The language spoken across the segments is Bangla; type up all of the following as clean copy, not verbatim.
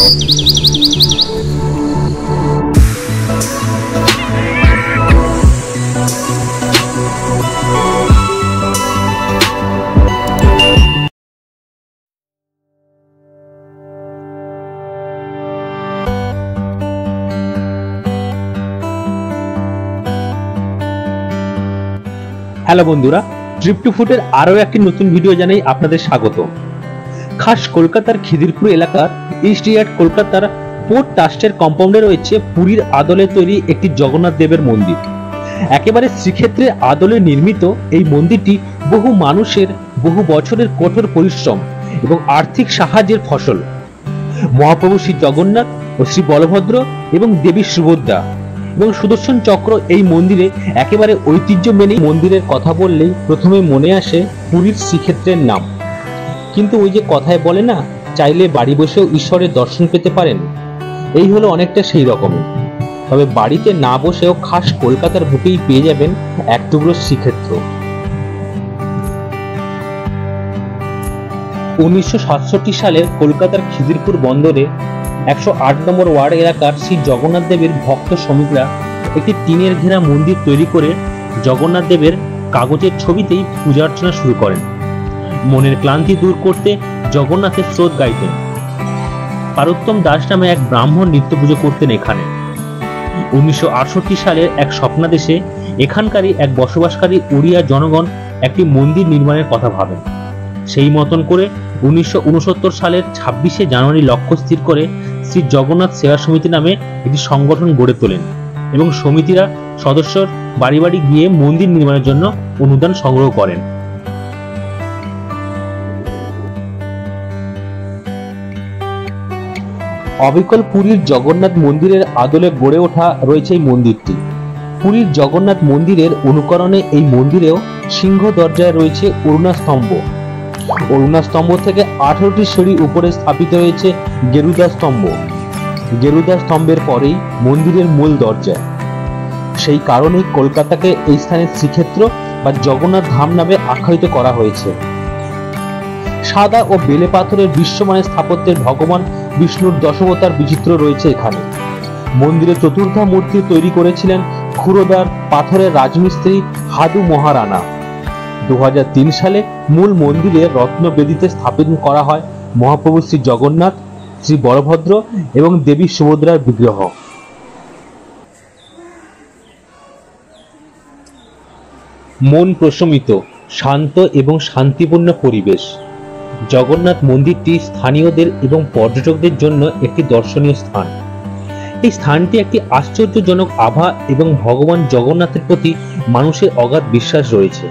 হ্যালো বন্ধুরা, ট্রিপ টু ফুডের আরও একটি নতুন ভিডিও জানাই আপনাদের স্বাগত। খাস কলকাতার খিদিরপুর এলাকার ইস্ট ইয়ার্ড কলকাতার পোর্ট ট্রাস্টের কম্পাউন্ডে রয়েছে পুরীর আদলে তৈরি একটি জগন্নাথ দেবের মন্দির। একেবারে শ্রীক্ষেত্রের আদলে নির্মিত এই মন্দিরটি বহু মানুষের বহু বছরের কঠোর পরিশ্রম এবং আর্থিক সাহায্যের ফসল। মহাপ্রভু শ্রী জগন্নাথ ও শ্রী বলভদ্র এবং দেবী সুভদ্রা এবং সুদর্শন চক্র এই মন্দিরে একেবারে ঐতিহ্য মেনে। মন্দিরের কথা বললেই প্রথমে মনে আসে পুরীর শ্রীক্ষেত্রের নাম। কিন্তু ওই যে কথায় বলে না, চাইলে বাড়ি বসেও ঈশ্বরের দর্শন পেতে পারেন, এই হলো অনেকটা সেই রকমই। তবে বাড়িতে না বসেও খাস কলকাতার বুকেই পেয়ে যাবেন এক টুকরো শ্রীক্ষেত্র। 1967 সালের কলকাতার খিদিরপুর বন্দরে 108 নম্বর ওয়ার্ড এলাকার শ্রী জগন্নাথ দেবের ভক্ত শ্রমিকরা একটি টিনের ঘেরা মন্দির তৈরি করে জগন্নাথ দেবের কাগজের ছবিতেই পূজা অর্চনা শুরু করেন। মনের ক্লান্তি দূর করতে জগন্নাথের স্রোত গাইতেন। পারুত্তম দাস নামে এক ব্রাহ্মণ নিত্য পুজো করতেন এখানে। 1968 সালের এক স্বপ্নাদেশে এখানকারই এক বসবাসকারী ওড়িয়া জনগণ একটি মন্দির নির্মাণের কথা ভাবেন। সেই মতন করে 1969 সালের 26শে জানুয়ারি লক্ষ্য স্থির করে শ্রী জগন্নাথ সেবা সমিতি নামে একটি সংগঠন গড়ে তোলেন এবং সমিতিরা সদস্যর বাড়ি বাড়ি গিয়ে মন্দির নির্মাণের জন্য অনুদান সংগ্রহ করেন। অবিকল পুরীর জগন্নাথ মন্দিরের আদলে গড়ে ওঠা রয়েছে এই মন্দিরটি। পুরীর জগন্নাথ মন্দিরের অনুকরণে এই মন্দিরেও সিংহ দরজায় রয়েছে অরুণা স্তম্ভ। অরুণা স্তম্ভ থেকে 18টি সিঁড়ি উপরে স্থাপিত হয়েছে গেরুদা স্তম্ভ। গেরুদা স্তম্ভের পরেই মন্দিরের মূল দরজা। সেই কারণেই কলকাতাকে এই স্থানে শ্রীক্ষেত্র বা জগন্নাথ ধাম নামে আখ্যায়িত করা হয়েছে। সাদা ও বেলে পাথরের বিশ্বমানের স্থাপত্যের ভগবান বিষ্ণুর দশাবতার বিচিত্র রয়েছে এখানে। মন্দিরে চতুর্ধা মূর্তি তৈরি করেছিলেন ক্ষুরদার পাথরের রাজমিস্ত্রি হাদু মহারানা। 2003 সালে মূল মন্দিরে রত্নবেদিতে স্থাপন করা হয় মহাপ্রভু শ্রী জগন্নাথ, শ্রী বলভদ্র এবং দেবী সুভদ্রার বিগ্রহ। মন প্রশমিত, শান্ত এবং শান্তিপূর্ণ পরিবেশ। জগন্নাথ মন্দিরটি স্থানীয়দের এবং পর্যটকদের জন্য একটি দর্শনীয় স্থান। এই স্থানটি একটি আশ্চর্যজনক আভা এবং ভগবান জগন্নাথের প্রতি মানুষের অগাধ বিশ্বাস রয়েছে।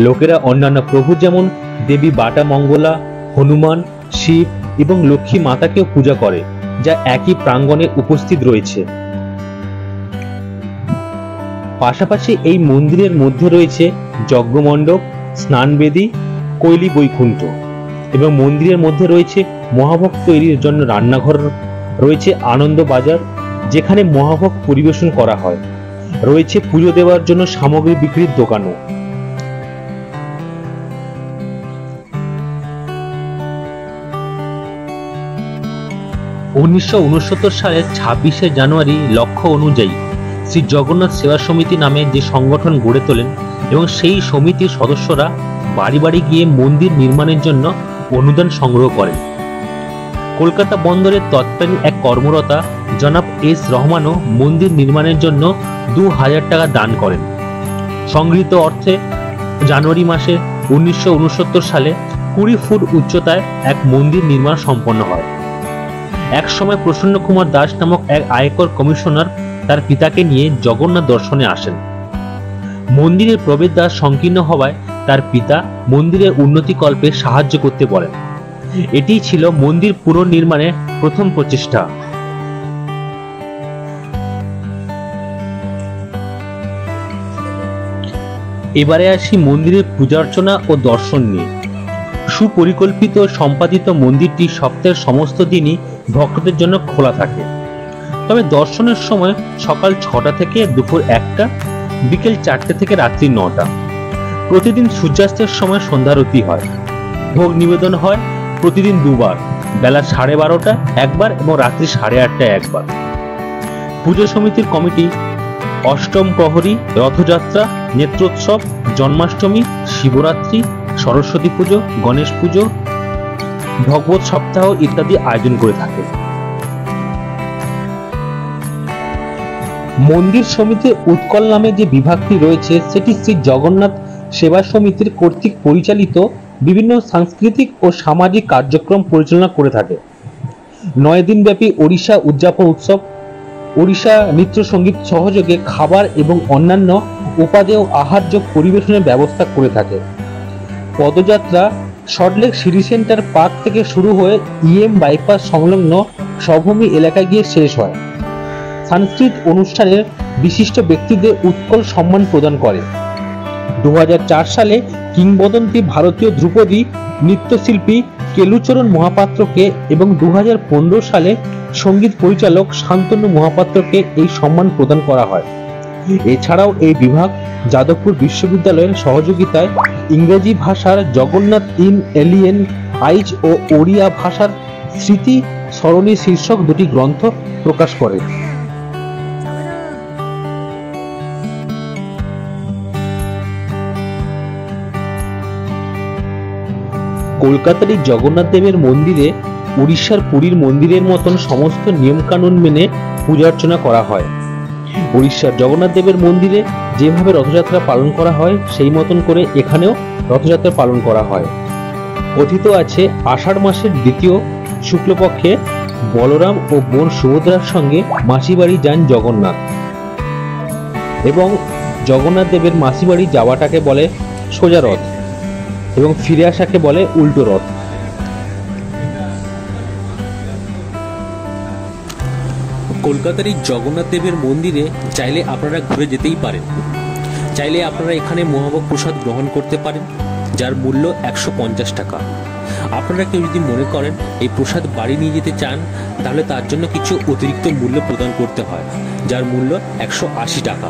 লোকেরা অন্যান্য প্রভু যেমন দেবী বাটা মঙ্গলা, হনুমান, শিব এবং লক্ষ্মী মাতাকেও পূজা করে, যা একই প্রাঙ্গণে উপস্থিত রয়েছে। পাশাপাশি এই মন্দিরের মধ্যে রয়েছে যজ্ঞমণ্ডপ, স্নানবেদী, কৈলি বৈকুণ্ঠ এবং মন্দিরের মধ্যে রয়েছে মহাভোগ তৈরির জন্য রান্নাঘর, রয়েছে আনন্দ বাজার যেখানে মহাভোগ পরিবেশন করা হয়, রয়েছে পুজো দেওয়ার জন্য সামগ্রী বিক্রির দোকানও। উনিশশো সালের 26শে জানুয়ারি লক্ষ্য অনুযায়ী শ্রী জগন্নাথ সেবা সমিতি নামে যে সংগঠন গড়ে তোলেন এবং সেই সমিতির সদস্যরা বাড়ি বাড়ি গিয়ে মন্দির নির্মাণের জন্য অনুদান সংগ্রহ করেন। কলকাতা বন্দরের তৎকালীন এক কর্মরতা জনাব এস রহমানও মন্দির নির্মাণের জন্য 2000 টাকা দান করেন। সংগৃহীত অর্থে জানুয়ারি মাসে 1969 সালে 20 ফুট উচ্চতায় এক মন্দির নির্মাণ সম্পন্ন হয়। এক সময় প্রসন্ন কুমার দাস নামক এক আয়কর কমিশনার তার পিতাকে নিয়ে জগন্নাথ দর্শনে আসেন। মন্দিরের প্রবেশদ্বার সংকীর্ণ হওয়ায় তার পিতা মন্দিরের উন্নতিকল্পে সাহায্য করতে বলেন। এটিই ছিল মন্দির পুনর্নির্মাণের প্রথম প্রচেষ্টা। এবারে আসি মন্দিরের পূজা অর্চনা ও দর্শন নিয়ে। সুপরিকল্পিত সম্পাদিত মন্দিরটি সপ্তাহের সমস্ত দিনই ভক্তদের জন্য খোলা থাকে। তবে দর্শনের সময় সকাল 6টা থেকে দুপুর 1টা, বিকেল 4টে থেকে রাত্রি 9টা। প্রতিদিন সূর্যাস্তের সময় সন্ধ্যারতি হয়, ভোগ নিবেদন হয় প্রতিদিন দুবার, বেলা 12:30 একবার এবং রাত্রি 8:30 একবার। পুজো সমিতির কমিটি অষ্টম প্রহরী, রথযাত্রা, নেত্রোৎসব, জন্মাষ্টমী, শিবরাত্রি, সরস্বতী পুজো, গণেশ পুজো, ভগবত সপ্তাহ ইত্যাদি আয়োজন করে থাকে। মন্দির সমিতির উৎকল নামে যে বিভাগটি রয়েছে সেটি শ্রী জগন্নাথ সেবা সমিতির কর্তৃক পরিচালিত বিভিন্ন সাংস্কৃতিক ও সামাজিক কার্যক্রম পরিচালনা করে থাকে। 9 দিনব্যাপী ওড়িশা উদযাপন উৎসব, ওড়িশা নৃত্য সঙ্গীত সহযোগে খাবার এবং অন্যান্য উপাদেয় আহার্য পরিবেশনের ব্যবস্থা করে থাকে। পদযাত্রা সল্টলেক সিটি সেন্টার পার্ক থেকে শুরু হয়ে বাইপাস সংলগ্ন সভূমি এলাকায় গিয়ে শেষ হয়। সাংস্কৃতিক অনুষ্ঠানের বিশিষ্ট ব্যক্তিদের উৎকল সম্মান প্রদান করে। 2004 সালে কিংবদন্তি ভারতীয় ধ্রুপদী নৃত্যশিল্পী কেলুচরণ মহাপাত্রকে এবং 2015 সালে সঙ্গীত পরিচালক শান্তনু মহাপাত্রকে এই সম্মান প্রদান করা হয়। এছাড়াও এই বিভাগ যাদবপুর বিশ্ববিদ্যালয়ের সহযোগিতায় ইংরেজি ভাষার জগন্নাথ ইন এলিয়েন আইজ ও ওড়িয়া ভাষার স্মৃতি সরণী শীর্ষক দুটি গ্রন্থ প্রকাশ করে। কলকাতার এই জগন্নাথ দেবের মন্দিরে উড়িষ্যার পুরীর মন্দিরের মতন সমস্ত নিয়মকানুন মেনে পূজা অর্চনা করা হয়। উড়িষ্যার জগন্নাথ দেবের মন্দিরে যেভাবে রথযাত্রা পালন করা হয় সেই মতন করে এখানেও রথযাত্রা পালন করা হয়। কথিত আছে আষাঢ় মাসের দ্বিতীয় শুক্লপক্ষে বলরাম ও বোন সুভদ্রার সঙ্গে মাসিবাড়ি যান জগন্নাথ, এবং জগন্নাথ দেবের মাসিবাড়ি যাওয়াটাকে বলে সোজা রথ এবং ফিরে আসাকে বলে উল্টো রথ। কলকাতার এই জগন্নাথ দেবের মন্দিরে চাইলে আপনারা ঘুরে যেতেই পারেন। চাইলে আপনারা এখানে মহাভোগ প্রসাদ গ্রহণ করতে পারেন, যার মূল্য 150 টাকা। আপনারা কেউ যদি মনে করেন এই প্রসাদ বাড়ি নিয়ে যেতে চান, তাহলে তার জন্য কিছু অতিরিক্ত মূল্য প্রদান করতে হয়, যার মূল্য 180 টাকা।